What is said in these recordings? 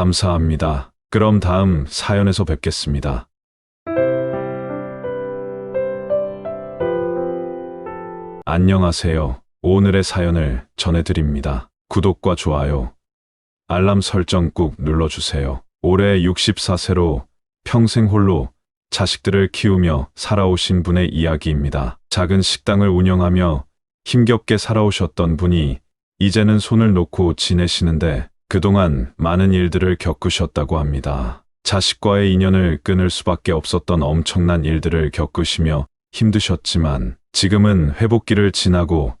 감사합니다. 그럼 다음 사연에서 뵙겠습니다. 안녕하세요. 오늘의 사연을 전해드립니다. 구독과 좋아요, 알람 설정 꾹 눌러주세요. 올해 64세로 평생 홀로 자식들을 키우며 살아오신 분의 이야기입니다. 작은 식당을 운영하며 힘겹게 살아오셨던 분이 이제는 손을 놓고 지내시는데 그동안 많은 일들을 겪으셨다고 합니다. 자식과의 인연을 끊을 수밖에 없었던 엄청난 일들을 겪으시며 힘드셨지만 지금은 회복기를 지나고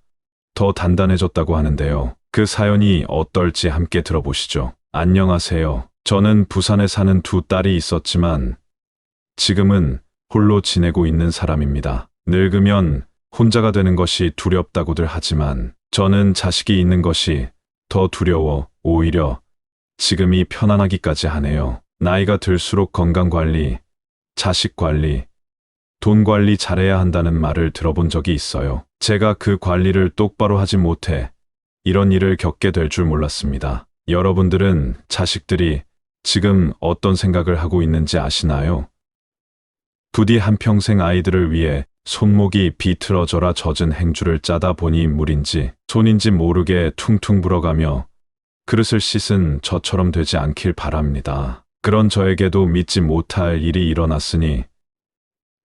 더 단단해졌다고 하는데요. 그 사연이 어떨지 함께 들어보시죠. 안녕하세요. 저는 부산에 사는 두 딸이 있었지만 지금은 홀로 지내고 있는 사람입니다. 늙으면 혼자가 되는 것이 두렵다고들 하지만 저는 자식이 있는 것이 더 두려워 오히려 지금이 편안하기까지 하네요. 나이가 들수록 건강관리, 자식관리, 돈관리 잘해야 한다는 말을 들어본 적이 있어요. 제가 그 관리를 똑바로 하지 못해 이런 일을 겪게 될 줄 몰랐습니다. 여러분들은 자식들이 지금 어떤 생각을 하고 있는지 아시나요? 부디 한평생 아이들을 위해 손목이 비틀어져라 젖은 행주를 짜다 보니 물인지 손인지 모르게 퉁퉁 불어가며 그릇을 씻은 저처럼 되지 않길 바랍니다. 그런 저에게도 믿지 못할 일이 일어났으니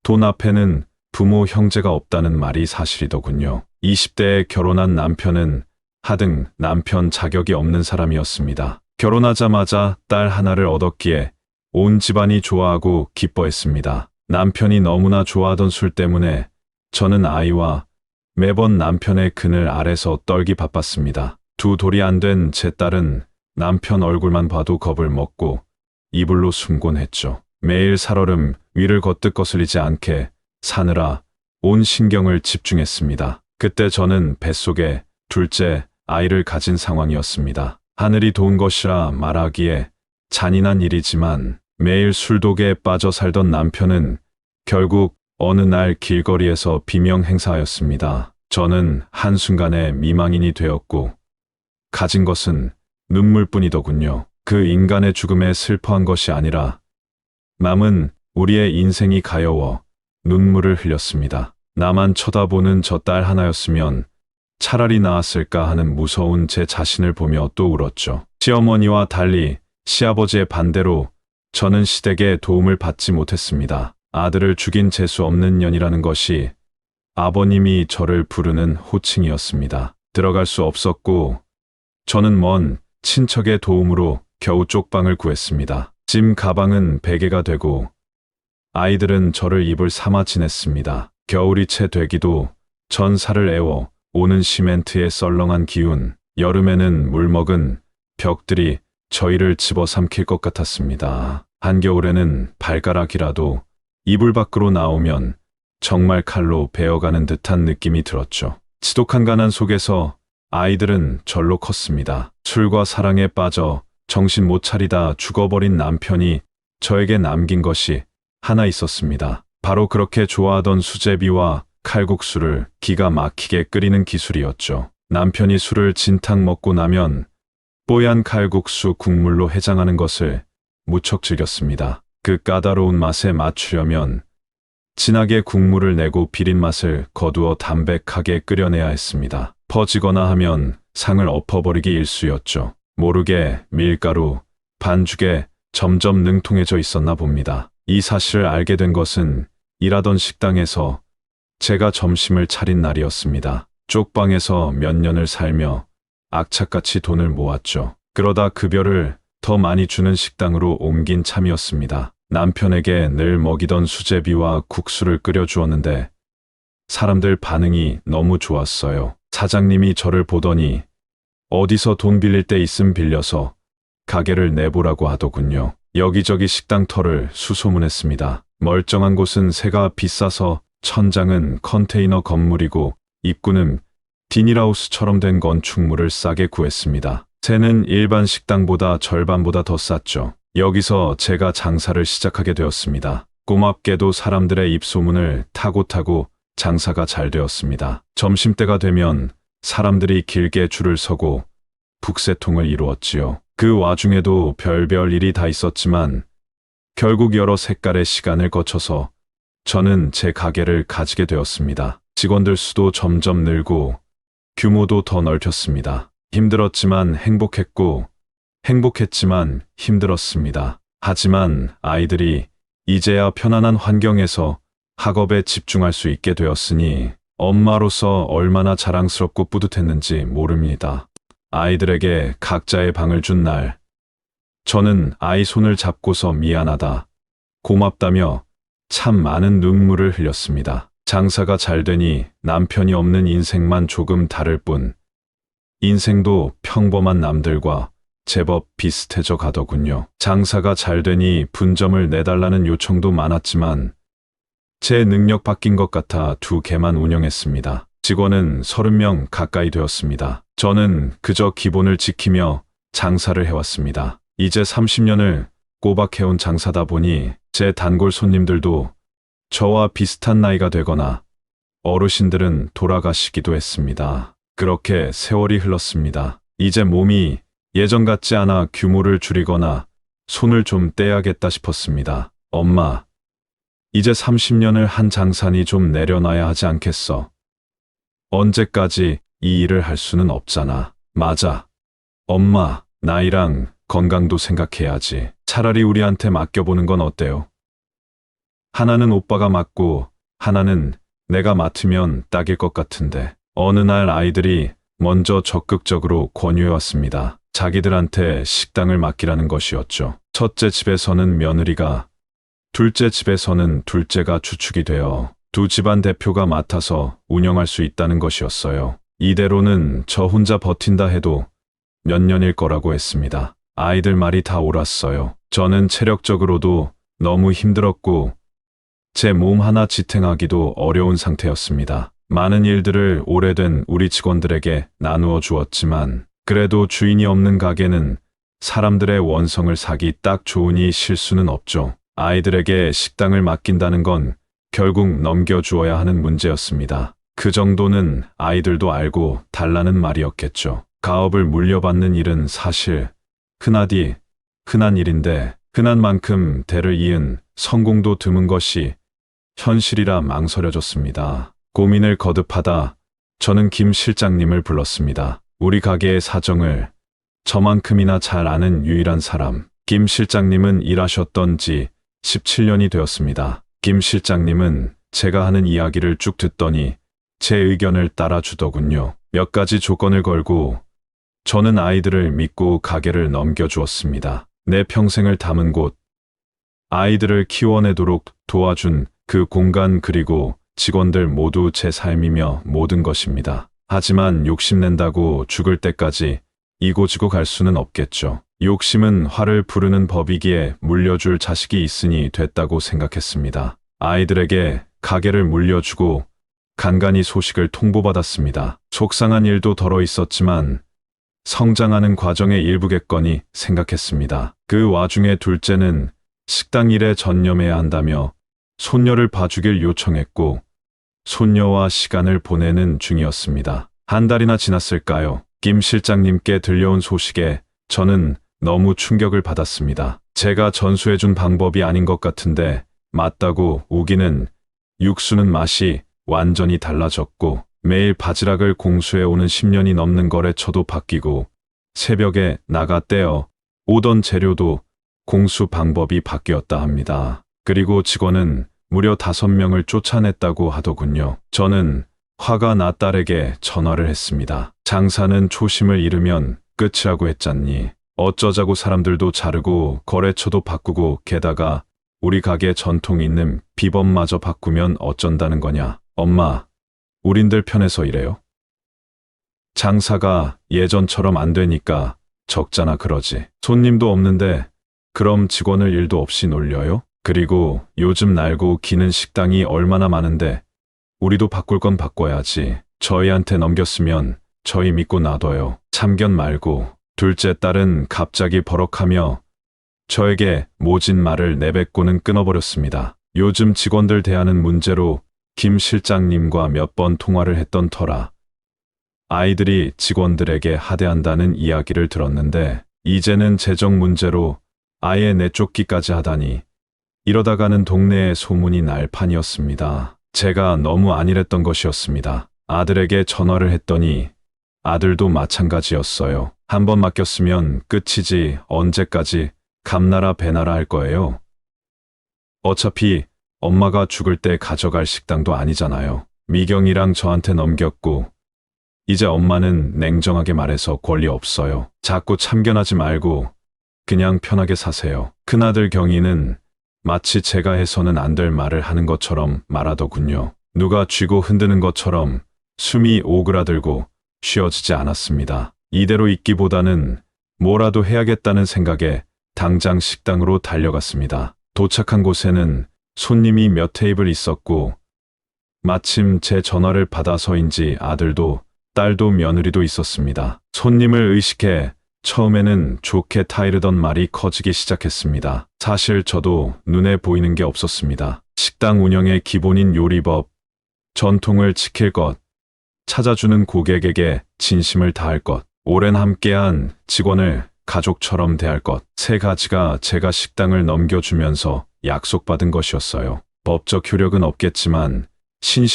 돈 앞에는 부모 형제가 없다는 말이 사실이더군요. 20대에 결혼한 남편은 하등 남편 자격이 없는 사람이었습니다. 결혼하자마자 딸 하나를 얻었기에 온 집안이 좋아하고 기뻐했습니다. 남편이 너무나 좋아하던 술 때문에 저는 아이와 매번 남편의 그늘 아래서 떨기 바빴습니다. 두 돌이 안 된 제 딸은 남편 얼굴만 봐도 겁을 먹고 이불로 숨곤 했죠. 매일 살얼음 위를 거뜩 거슬리지 않게 사느라 온 신경을 집중했습니다. 그때 저는 뱃속에 둘째 아이를 가진 상황이었습니다. 하늘이 도운 것이라 말하기에 잔인한 일이지만 매일 술독에 빠져 살던 남편은 결국 어느 날 길거리에서 비명 행사하였습니다. 저는 한순간에 미망인이 되었고 가진 것은 눈물뿐이더군요. 그 인간의 죽음에 슬퍼한 것이 아니라 남은 우리의 인생이 가여워 눈물을 흘렸습니다. 나만 쳐다보는 저 딸 하나였으면 차라리 나았을까 하는 무서운 제 자신을 보며 또 울었죠. 시어머니와 달리 시아버지의 반대로 저는 시댁의 도움을 받지 못했습니다. 아들을 죽인 재수 없는 년이라는 것이 아버님이 저를 부르는 호칭이었습니다. 들어갈 수 없었고 저는 먼 친척의 도움으로 겨우 쪽방을 구했습니다. 짐 가방은 베개가 되고 아이들은 저를 입을 삼아 지냈습니다. 겨울이 채 되기도 전 살을 애워 오는 시멘트의 썰렁한 기운, 여름에는 물먹은 벽들이 저희를 집어삼킬 것 같았습니다. 한겨울에는 발가락이라도 이불 밖으로 나오면 정말 칼로 베어가는 듯한 느낌이 들었죠. 지독한 가난 속에서 아이들은 절로 컸습니다. 술과 사랑에 빠져 정신 못 차리다 죽어버린 남편이 저에게 남긴 것이 하나 있었습니다. 바로 그렇게 좋아하던 수제비와 칼국수를 기가 막히게 끓이는 기술이었죠. 남편이 술을 진탕 먹고 나면 뽀얀 칼국수 국물로 해장하는 것을 무척 즐겼습니다. 그 까다로운 맛에 맞추려면 진하게 국물을 내고 비린 맛을 거두어 담백하게 끓여내야 했습니다. 퍼지거나 하면 상을 엎어버리기 일쑤였죠. 모르게 밀가루, 반죽에 점점 능통해져 있었나 봅니다. 이 사실을 알게 된 것은 일하던 식당에서 제가 점심을 차린 날이었습니다. 쪽방에서 몇 년을 살며 악착같이 돈을 모았죠. 그러다 급여를 더 많이 주는 식당으로 옮긴 참이었습니다. 남편에게 늘 먹이던 수제비와 국수를 끓여주었는데 사람들 반응이 너무 좋았어요. 사장님이 저를 보더니 어디서 돈 빌릴 때 있음 빌려서 가게를 내보라고 하더군요. 여기저기 식당터를 수소문했습니다. 멀쩡한 곳은 세가 비싸서 천장은 컨테이너 건물이고 입구는 비닐하우스처럼 된 건축물을 싸게 구했습니다. 새는 일반 식당보다 절반보다 더 쌌죠. 여기서 제가 장사를 시작하게 되었습니다. 고맙게도 사람들의 입소문을 타고 장사가 잘 되었습니다. 점심때가 되면 사람들이 길게 줄을 서고 북새통을 이루었지요. 그 와중에도 별별 일이 다 있었지만 결국 여러 색깔의 시간을 거쳐서 저는 제 가게를 가지게 되었습니다. 직원들 수도 점점 늘고 규모도 더 넓혔습니다. 힘들었지만 행복했고 행복했지만 힘들었습니다. 하지만 아이들이 이제야 편안한 환경에서 학업에 집중할 수 있게 되었으니 엄마로서 얼마나 자랑스럽고 뿌듯했는지 모릅니다. 아이들에게 각자의 방을 준 날, 저는 아이 손을 잡고서 미안하다, 고맙다며 참 많은 눈물을 흘렸습니다. 장사가 잘 되니 남편이 없는 인생만 조금 다를 뿐, 인생도 평범한 남들과 제법 비슷해져 가더군요. 장사가 잘 되니 분점을 내달라는 요청도 많았지만 제 능력 바뀐 것 같아 2개만 운영했습니다. 직원은 30명 가까이 되었습니다. 저는 그저 기본을 지키며 장사를 해왔습니다. 이제 30년을 꼬박 해온 장사다 보니 제 단골 손님들도 저와 비슷한 나이가 되거나 어르신들은 돌아가시기도 했습니다. 그렇게 세월이 흘렀습니다. 이제 몸이 예전 같지 않아 규모를 줄이거나 손을 좀 떼야겠다 싶었습니다. 엄마, 이제 30년을 한 장사니 좀 내려놔야 하지 않겠어? 언제까지 이 일을 할 수는 없잖아. 맞아. 엄마, 나이랑 건강도 생각해야지. 차라리 우리한테 맡겨보는 건 어때요? 하나는 오빠가 맡고 하나는 내가 맡으면 딱일 것 같은데. 어느 날 아이들이 먼저 적극적으로 권유해왔습니다. 자기들한테 식당을 맡기라는 것이었죠. 첫째 집에서는 며느리가, 둘째 집에서는 둘째가 주축이 되어 2집안 대표가 맡아서 운영할 수 있다는 것이었어요. 이대로는 저 혼자 버틴다 해도 몇 년일 거라고 했습니다. 아이들 말이 다 옳았어요. 저는 체력적으로도 너무 힘들었고 제 몸 하나 지탱하기도 어려운 상태였습니다. 많은 일들을 오래된 우리 직원들에게 나누어 주었지만 그래도 주인이 없는 가게는 사람들의 원성을 사기 딱 좋으니 실수는 없죠. 아이들에게 식당을 맡긴다는 건 결국 넘겨주어야 하는 문제였습니다. 그 정도는 아이들도 알고 달라는 말이었겠죠. 가업을 물려받는 일은 사실 흔하디 흔한 일인데 흔한 만큼 대를 이은 성공도 드문 것이 현실이라 망설여졌습니다. 고민을 거듭하다 저는 김 실장님을 불렀습니다. 우리 가게의 사정을 저만큼이나 잘 아는 유일한 사람. 김 실장님은 일하셨던 지 17년이 되었습니다. 김 실장님은 제가 하는 이야기를 쭉 듣더니 제 의견을 따라주더군요. 몇 가지 조건을 걸고 저는 아이들을 믿고 가게를 넘겨주었습니다. 내 평생을 담은 곳, 아이들을 키워내도록 도와준 그 공간 그리고 직원들 모두 제 삶이며 모든 것입니다. 하지만 욕심낸다고 죽을 때까지 이고지고 갈 수는 없겠죠. 욕심은 화를 부르는 법이기에 물려줄 자식이 있으니 됐다고 생각했습니다. 아이들에게 가게를 물려주고 간간히 소식을 통보받았습니다. 속상한 일도 덜어 있었지만 성장하는 과정의 일부겠거니 생각했습니다. 그 와중에 둘째는 식당 일에 전념해야 한다며 손녀를 봐주길 요청했고 손녀와 시간을 보내는 중이었습니다. 한 달이나 지났을까요? 김 실장님께 들려온 소식에 저는 너무 충격을 받았습니다. 제가 전수해준 방법이 아닌 것 같은데 맞다고 우기는 육수는 맛이 완전히 달라졌고 매일 바지락을 공수해오는 10년이 넘는 거래처도 바뀌고 새벽에 나가 떼어 오던 재료도 공수 방법이 바뀌었다 합니다. 그리고 직원은 무려 5명을 쫓아냈다고 하더군요. 저는 화가 나 딸에게 전화를 했습니다. 장사는 초심을 잃으면 끝이라고 했잖니. 어쩌자고 사람들도 자르고 거래처도 바꾸고 게다가 우리 가게 전통 있는 비법마저 바꾸면 어쩐다는 거냐. 엄마, 우린들 편해서 이래요. 장사가 예전처럼 안 되니까 적잖아 그러지. 손님도 없는데 그럼 직원을 일도 없이 놀려요? 그리고 요즘 날고 기는 식당이 얼마나 많은데 우리도 바꿀 건 바꿔야지. 저희한테 넘겼으면 저희 믿고 놔둬요. 참견 말고. 둘째 딸은 갑자기 버럭하며 저에게 모진 말을 내뱉고는 끊어버렸습니다. 요즘 직원들 대하는 문제로 김 실장님과 몇 번 통화를 했던 터라 아이들이 직원들에게 하대한다는 이야기를 들었는데 이제는 재정 문제로 아예 내쫓기까지 하다니. 이러다가는 동네에 소문이 날 판이었습니다. 제가 너무 안일했던 것이었습니다. 아들에게 전화를 했더니 아들도 마찬가지였어요. 한 번 맡겼으면 끝이지 언제까지 감나라 배나라 할 거예요. 어차피 엄마가 죽을 때 가져갈 식당도 아니잖아요. 미경이랑 저한테 넘겼고 이제 엄마는 냉정하게 말해서 권리 없어요. 자꾸 참견하지 말고 그냥 편하게 사세요. 큰아들 경희는 마치 제가 해서는 안 될 말을 하는 것처럼 말하더군요. 누가 쥐고 흔드는 것처럼 숨이 오그라들고 쉬어지지 않았습니다. 이대로 있기보다는 뭐라도 해야겠다는 생각에 당장 식당으로 달려갔습니다. 도착한 곳에는 손님이 몇 테이블 있었고 마침 제 전화를 받아서인지 아들도 딸도 며느리도 있었습니다. 손님을 의식해 처음에는 좋게 타이르던 말이 커지기 시작했습니다. 사실 저도 눈에 보이는 게 없었습니다. 식당 운영의 기본인 요리법, 전통을 지킬 것, 찾아주는 고객에게 진심을 다할 것, 오랜 함께한 직원을 가족처럼 대할 것, 세 가지가 제가 식당을 넘겨주면서 약속받은 것이었어요. 법적 효력은 없겠지만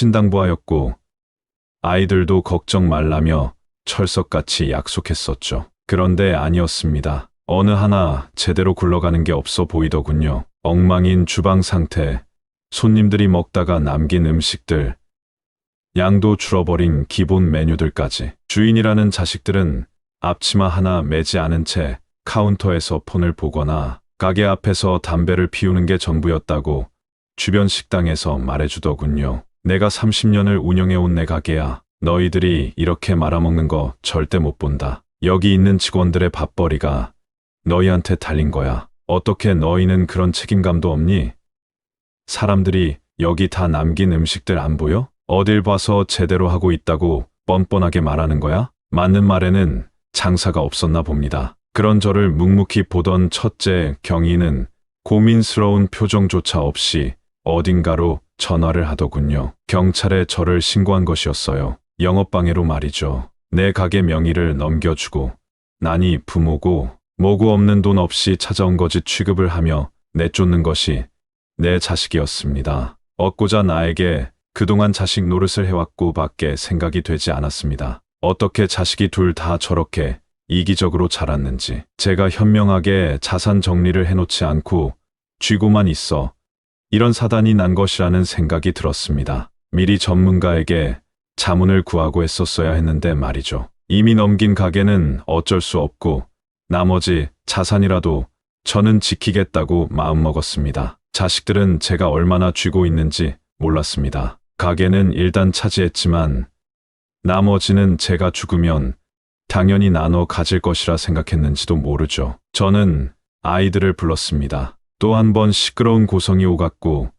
신신당부하였고 아이들도 걱정 말라며 철석같이 약속했었죠. 그런데 아니었습니다. 어느 하나 제대로 굴러가는 게 없어 보이더군요. 엉망인 주방 상태, 손님들이 먹다가 남긴 음식들, 양도 줄어버린 기본 메뉴들까지. 주인이라는 자식들은 앞치마 하나 매지 않은 채 카운터에서 폰을 보거나 가게 앞에서 담배를 피우는 게 전부였다고 주변 식당에서 말해주더군요. 내가 30년을 운영해온 내 가게야. 너희들이 이렇게 말아먹는 거 절대 못 본다. 여기 있는 직원들의 밥벌이가 너희한테 달린 거야. 어떻게 너희는 그런 책임감도 없니? 사람들이 여기 다 남긴 음식들 안 보여? 어딜 봐서 제대로 하고 있다고 뻔뻔하게 말하는 거야? 맞는 말에는 장사가 없었나 봅니다. 그런 저를 묵묵히 보던 첫째 경희는 고민스러운 표정조차 없이 어딘가로 전화를 하더군요. 경찰에 저를 신고한 것이었어요. 영업방해로 말이죠. 내 가게 명의를 넘겨주고 나니 부모고 뭐고 없는 돈 없이 찾아온 거지 취급을 하며 내쫓는 것이 내 자식이었습니다. 얻고자 나에게 그동안 자식 노릇을 해왔고 밖에 생각이 되지 않았습니다. 어떻게 자식이 둘 다 저렇게 이기적으로 자랐는지. 제가 현명하게 자산 정리를 해놓지 않고 쥐고만 있어 이런 사단이 난 것이라는 생각이 들었습니다. 미리 전문가에게 자문을 구하고 했었어야 했는데 말이죠. 이미 넘긴 가게는 어쩔 수 없고 나머지 자산이라도 저는 지키겠다고 마음먹었습니다. 자식들은 제가 얼마나 쥐고 있는지 몰랐습니다. 가게는 일단 차지했지만 나머지는 제가 죽으면 당연히 나눠 가질 것이라 생각했는지도 모르죠. 저는 아이들을 불렀습니다. 또 한 번 시끄러운 고성이 오갔고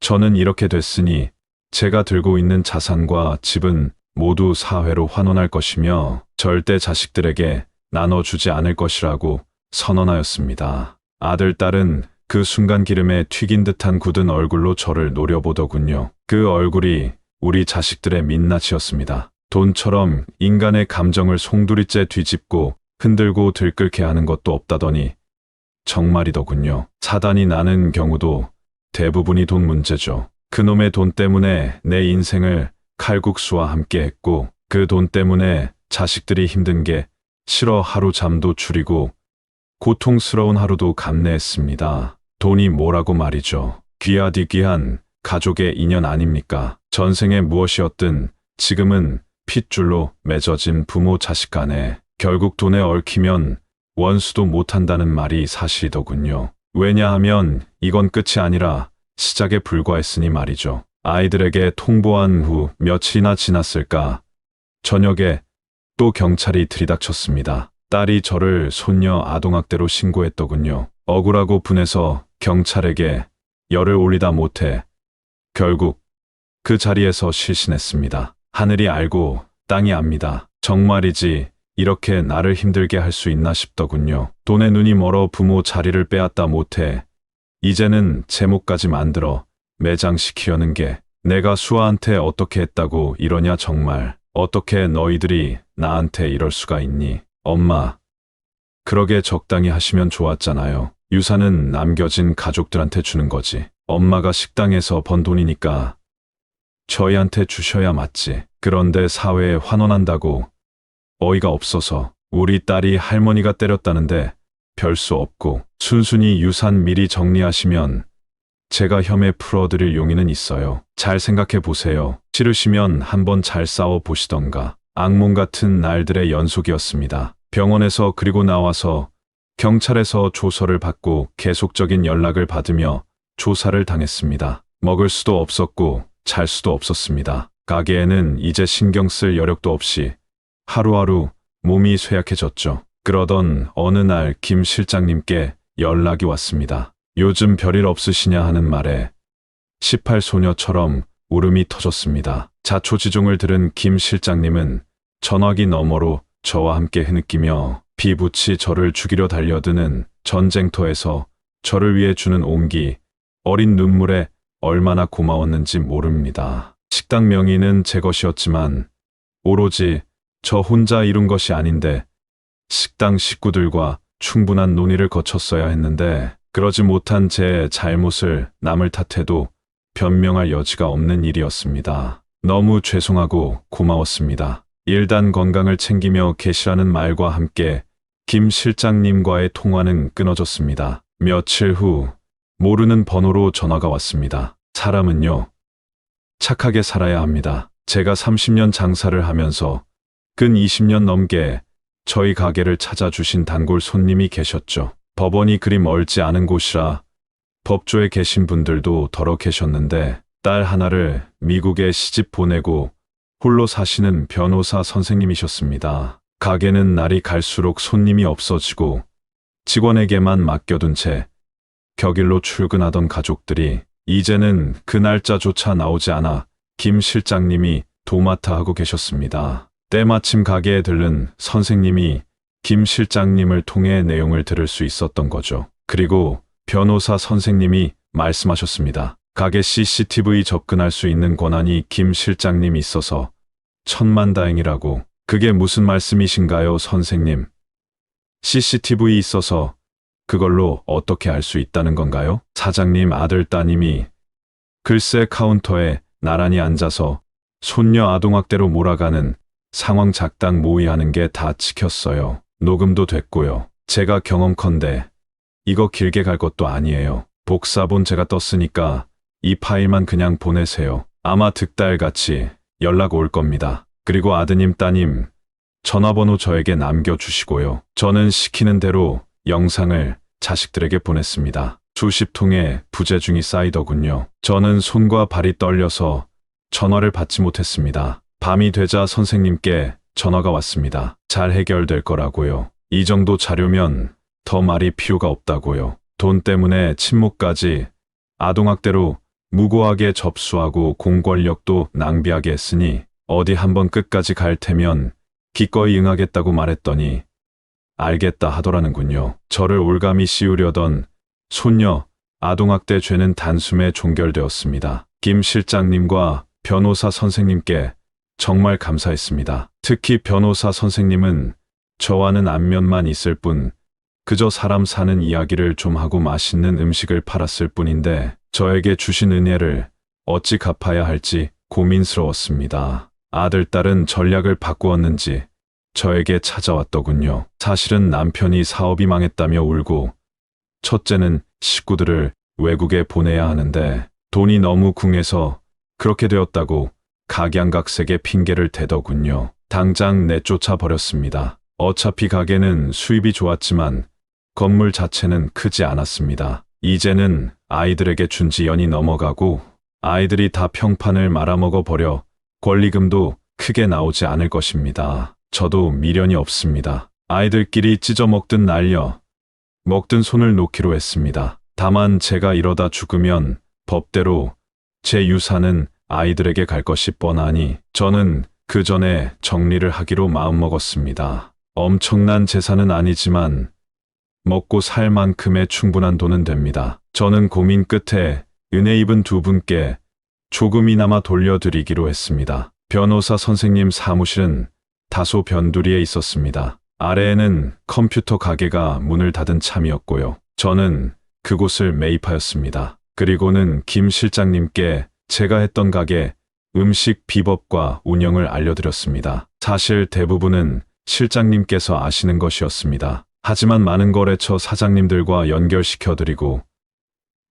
저는 이렇게 됐으니 제가 들고 있는 자산과 집은 모두 사회로 환원할 것이며 절대 자식들에게 나눠주지 않을 것이라고 선언하였습니다. 아들, 딸은 그 순간 기름에 튀긴 듯한 굳은 얼굴로 저를 노려보더군요. 그 얼굴이 우리 자식들의 민낯이었습니다. 돈처럼 인간의 감정을 송두리째 뒤집고 흔들고 들끓게 하는 것도 없다더니 정말이더군요. 사단이 나는 경우도 대부분이 돈 문제죠. 그놈의 돈 때문에 내 인생을 칼국수와 함께 했고 그 돈 때문에 자식들이 힘든 게 싫어 하루 잠도 줄이고 고통스러운 하루도 감내했습니다. 돈이 뭐라고 말이죠. 귀하디귀한 가족의 인연 아닙니까? 전생에 무엇이었든 지금은 핏줄로 맺어진 부모 자식 간에 결국 돈에 얽히면 원수도 못한다는 말이 사실이더군요. 왜냐하면 이건 끝이 아니라 시작에 불과했으니 말이죠. 아이들에게 통보한 후 며칠이나 지났을까 저녁에 또 경찰이 들이닥쳤습니다. 딸이 저를 손녀 아동학대로 신고했더군요. 억울하고 분해서 경찰에게 열을 올리다 못해 결국 그 자리에서 실신했습니다. 하늘이 알고 땅이 압니다. 정말이지 이렇게 나를 힘들게 할 수 있나 싶더군요. 돈에 눈이 멀어 부모 자리를 빼앗다 못해 이제는 제목까지 만들어 매장시키려는 게 내가 수아한테 어떻게 했다고 이러냐 정말. 어떻게 너희들이 나한테 이럴 수가 있니? 엄마, 그러게 적당히 하시면 좋았잖아요. 유산은 남겨진 가족들한테 주는 거지. 엄마가 식당에서 번 돈이니까 저희한테 주셔야 맞지. 그런데 사회에 환원한다고 어이가 없어서 우리 딸이 할머니가 때렸다는데 별 수 없고 순순히 유산 미리 정리하시면 제가 혐의 풀어드릴 용의는 있어요. 잘 생각해 보세요. 싫으시면 한번 잘 싸워 보시던가. 악몽 같은 날들의 연속이었습니다. 병원에서 그리고 나와서 경찰에서 조서를 받고 계속적인 연락을 받으며 조사를 당했습니다. 먹을 수도 없었고 잘 수도 없었습니다. 가게에는 이제 신경 쓸 여력도 없이 하루하루 몸이 쇠약해졌죠. 그러던 어느 날 김 실장님께 연락이 왔습니다. 요즘 별일 없으시냐 하는 말에 18소녀처럼 울음이 터졌습니다. 자초지종을 들은 김 실장님은 전화기 너머로 저와 함께 흐느끼며 피부치 저를 죽이려 달려드는 전쟁터에서 저를 위해 주는 온기, 어린 눈물에 얼마나 고마웠는지 모릅니다. 식당 명의는 제 것이었지만 오로지 저 혼자 이룬 것이 아닌데 식당 식구들과 충분한 논의를 거쳤어야 했는데 그러지 못한 제 잘못을 남을 탓해도 변명할 여지가 없는 일이었습니다. 너무 죄송하고 고마웠습니다. 일단 건강을 챙기며 계시라는 말과 함께 김 실장님과의 통화는 끊어졌습니다. 며칠 후 모르는 번호로 전화가 왔습니다. 사람은요, 착하게 살아야 합니다. 제가 30년 장사를 하면서 근 20년 넘게 저희 가게를 찾아주신 단골 손님이 계셨죠. 법원이 그리 멀지 않은 곳이라 법조에 계신 분들도 더러 계셨는데 딸 하나를 미국에 시집 보내고 홀로 사시는 변호사 선생님이셨습니다. 가게는 날이 갈수록 손님이 없어지고 직원에게만 맡겨둔 채 격일로 출근하던 가족들이 이제는 그 날짜조차 나오지 않아 김 실장님이 도맡아 하고 계셨습니다. 때마침 가게에 들른 선생님이 김 실장님을 통해 내용을 들을 수 있었던 거죠. 그리고 변호사 선생님이 말씀하셨습니다. 가게 CCTV 접근할 수 있는 권한이 김 실장님이 있어서 천만다행이라고. 그게 무슨 말씀이신가요, 선생님? CCTV 있어서 그걸로 어떻게 알 수 있다는 건가요? 사장님 아들 따님이 글쎄 카운터에 나란히 앉아서 손녀 아동학대로 몰아가는 상황 작당 모의하는 게 다 찍혔어요. 녹음도 됐고요. 제가 경험컨대 이거 길게 갈 것도 아니에요. 복사본 제가 떴으니까 이 파일만 그냥 보내세요. 아마 득달같이 연락 올 겁니다. 그리고 아드님 따님 전화번호 저에게 남겨주시고요. 저는 시키는 대로 영상을 자식들에게 보냈습니다. 수십 통의 부재중이 쌓이더군요. 저는 손과 발이 떨려서 전화를 받지 못했습니다. 밤이 되자 선생님께 전화가 왔습니다. 잘 해결될 거라고요. 이 정도 자료면 더 말이 필요가 없다고요. 돈 때문에 친모까지 아동학대로 무고하게 접수하고 공권력도 낭비하게 했으니 어디 한번 끝까지 갈 테면 기꺼이 응하겠다고 말했더니 알겠다 하더라는군요. 저를 올감이 씌우려던 손녀 아동학대 죄는 단숨에 종결되었습니다. 김 실장님과 변호사 선생님께 정말 감사했습니다. 특히 변호사 선생님은 저와는 안면만 있을 뿐 그저 사람 사는 이야기를 좀 하고 맛있는 음식을 팔았을 뿐인데 저에게 주신 은혜를 어찌 갚아야 할지 고민스러웠습니다. 아들, 딸은 전략을 바꾸었는지 저에게 찾아왔더군요. 사실은 남편이 사업이 망했다며 울고 첫째는 식구들을 외국에 보내야 하는데 돈이 너무 궁해서 그렇게 되었다고 각양각색의 핑계를 대더군요. 당장 내쫓아 버렸습니다. 어차피 가게는 수입이 좋았지만 건물 자체는 크지 않았습니다. 이제는 아이들에게 준 지 연이 넘어가고 아이들이 다 평판을 말아먹어 버려 권리금도 크게 나오지 않을 것입니다. 저도 미련이 없습니다. 아이들끼리 찢어먹든 날려 먹든 손을 놓기로 했습니다. 다만 제가 이러다 죽으면 법대로 제 유산은 아이들에게 갈 것이 뻔하니 저는 그 전에 정리를 하기로 마음먹었습니다. 엄청난 재산은 아니지만 먹고 살 만큼의 충분한 돈은 됩니다. 저는 고민 끝에 은혜 입은 두 분께 조금이나마 돌려드리기로 했습니다. 변호사 선생님 사무실은 다소 변두리에 있었습니다. 아래에는 컴퓨터 가게가 문을 닫은 참이었고요. 저는 그곳을 매입하였습니다. 그리고는 김 실장님께 제가 했던 가게 음식 비법과 운영을 알려드렸습니다. 사실 대부분은 실장님께서 아시는 것이었습니다. 하지만 많은 거래처 사장님들과 연결시켜드리고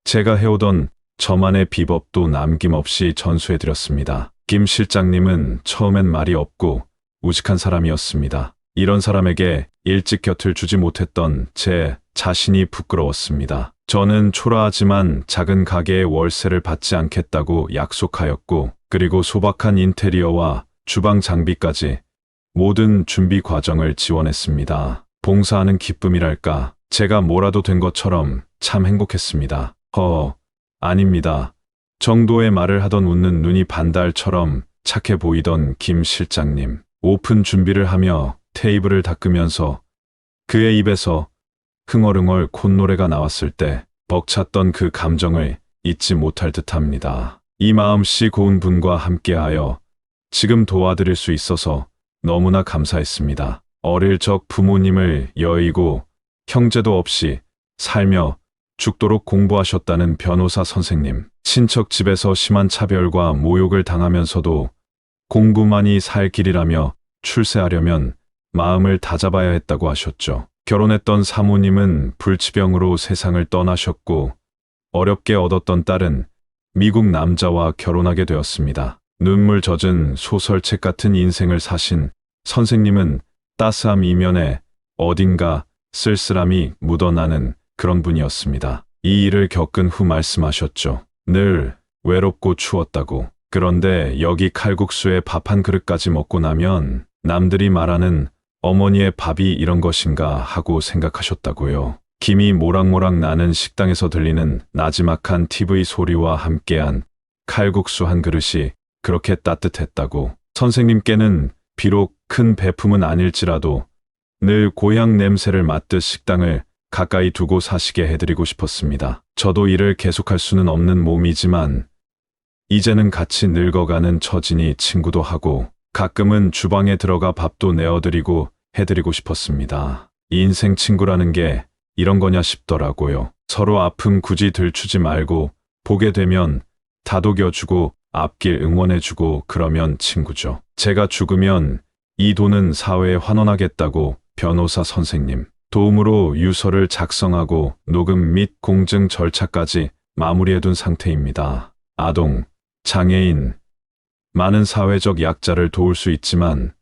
제가 해오던 저만의 비법도 남김없이 전수해드렸습니다. 김 실장님은 처음엔 말이 없고 우직한 사람이었습니다. 이런 사람에게 일찍 곁을 주지 못했던 제 자신이 부끄러웠습니다. 저는 초라하지만 작은 가게의 월세를 받지 않겠다고 약속하였고, 그리고 소박한 인테리어와 주방 장비까지 모든 준비 과정을 지원했습니다. 봉사하는 기쁨이랄까, 제가 뭐라도 된 것처럼 참 행복했습니다. 아닙니다. 정도의 말을 하던 웃는 눈이 반달처럼 착해 보이던 김 실장님. 오픈 준비를 하며 테이블을 닦으면서 그의 입에서 흥얼흥얼 콧노래가 나왔을 때 벅찼던 그 감정을 잊지 못할 듯합니다. 이 마음씨 고운 분과 함께하여 지금 도와드릴 수 있어서 너무나 감사했습니다. 어릴 적 부모님을 여의고 형제도 없이 살며 죽도록 공부하셨다는 변호사 선생님, 친척 집에서 심한 차별과 모욕을 당하면서도 공부만이 살 길이라며 출세하려면 마음을 다잡아야 했다고 하셨죠. 결혼했던 사모님은 불치병으로 세상을 떠나셨고 어렵게 얻었던 딸은 미국 남자와 결혼하게 되었습니다. 눈물 젖은 소설책 같은 인생을 사신 선생님은 따스함 이면에 어딘가 쓸쓸함이 묻어나는 그런 분이었습니다. 이 일을 겪은 후 말씀하셨죠. 늘 외롭고 추웠다고. 그런데 여기 칼국수에 밥 한 그릇까지 먹고 나면 남들이 말하는 어머니의 밥이 이런 것인가 하고 생각하셨다고요. 김이 모락모락 나는 식당에서 들리는 나지막한 TV 소리와 함께한 칼국수 한 그릇이 그렇게 따뜻했다고. 선생님께는 비록 큰 배품은 아닐지라도 늘 고향 냄새를 맡듯 식당을 가까이 두고 사시게 해드리고 싶었습니다. 저도 일을 계속할 수는 없는 몸이지만 이제는 같이 늙어가는 처지니 친구도 하고 가끔은 주방에 들어가 밥도 내어드리고 해드리고 싶었습니다. 인생 친구라는 게 이런 거냐 싶더라고요. 서로 아픔 굳이 들추지 말고 보게 되면 다독여주고 앞길 응원해주고 그러면 친구죠. 제가 죽으면 이 돈은 사회에 환원하겠다고 변호사 선생님 도움으로 유서를 작성하고 녹음 및 공증 절차까지 마무리해둔 상태입니다. 아동, 장애인, 많은 사회적 약자를 도울 수 있지만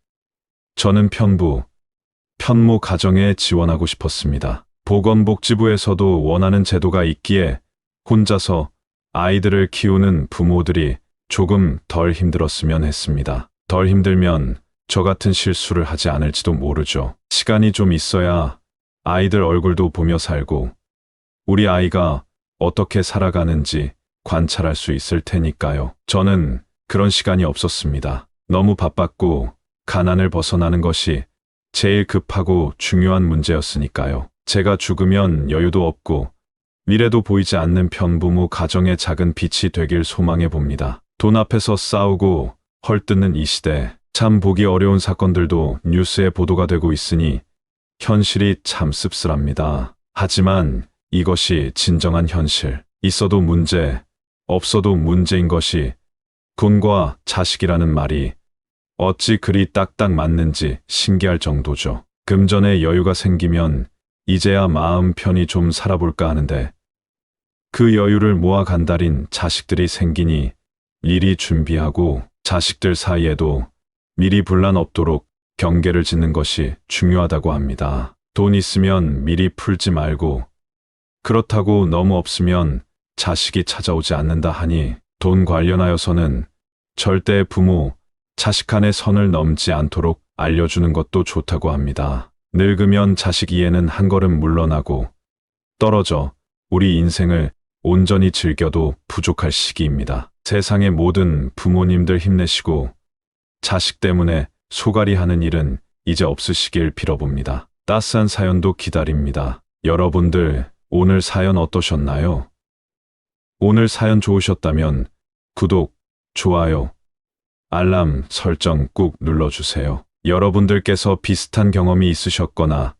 저는 편모 가정에 지원하고 싶었습니다. 보건복지부에서도 원하는 제도가 있기에 혼자서 아이들을 키우는 부모들이 조금 덜 힘들었으면 했습니다. 덜 힘들면 저 같은 실수를 하지 않을지도 모르죠. 시간이 좀 있어야 아이들 얼굴도 보며 살고 우리 아이가 어떻게 살아가는지 관찰할 수 있을 테니까요. 저는 그런 시간이 없었습니다. 너무 바빴고 가난을 벗어나는 것이 제일 급하고 중요한 문제였으니까요. 제가 죽으면 여유도 없고 미래도 보이지 않는 편부모 가정의 작은 빛이 되길 소망해 봅니다. 돈 앞에서 싸우고 헐뜯는 이 시대, 참 보기 어려운 사건들도 뉴스에 보도가 되고 있으니 현실이 참 씁쓸합니다. 하지만 이것이 진정한 현실. 있어도 문제, 없어도 문제인 것이 군과 자식이라는 말이 어찌 그리 딱딱 맞는지 신기할 정도죠. 금전에 여유가 생기면 이제야 마음 편히 좀 살아볼까 하는데 그 여유를 모아 간달인 자식들이 생기니 미리 준비하고 자식들 사이에도 미리 분란 없도록 경계를 짓는 것이 중요하다고 합니다. 돈 있으면 미리 풀지 말고 그렇다고 너무 없으면 자식이 찾아오지 않는다 하니 돈 관련하여서는 절대 부모, 자식 간의 선을 넘지 않도록 알려주는 것도 좋다고 합니다. 늙으면 자식 이해는 한 걸음 물러나고 떨어져 우리 인생을 온전히 즐겨도 부족할 시기입니다. 세상의 모든 부모님들 힘내시고 자식 때문에 소갈이 하는 일은 이제 없으시길 빌어봅니다. 따스한 사연도 기다립니다. 여러분들 오늘 사연 어떠셨나요? 오늘 사연 좋으셨다면 구독, 좋아요, 알람 설정 꾹 눌러주세요. 여러분들께서 비슷한 경험이 있으셨거나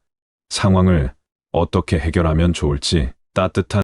상황을 어떻게 해결하면 좋을지 따뜻한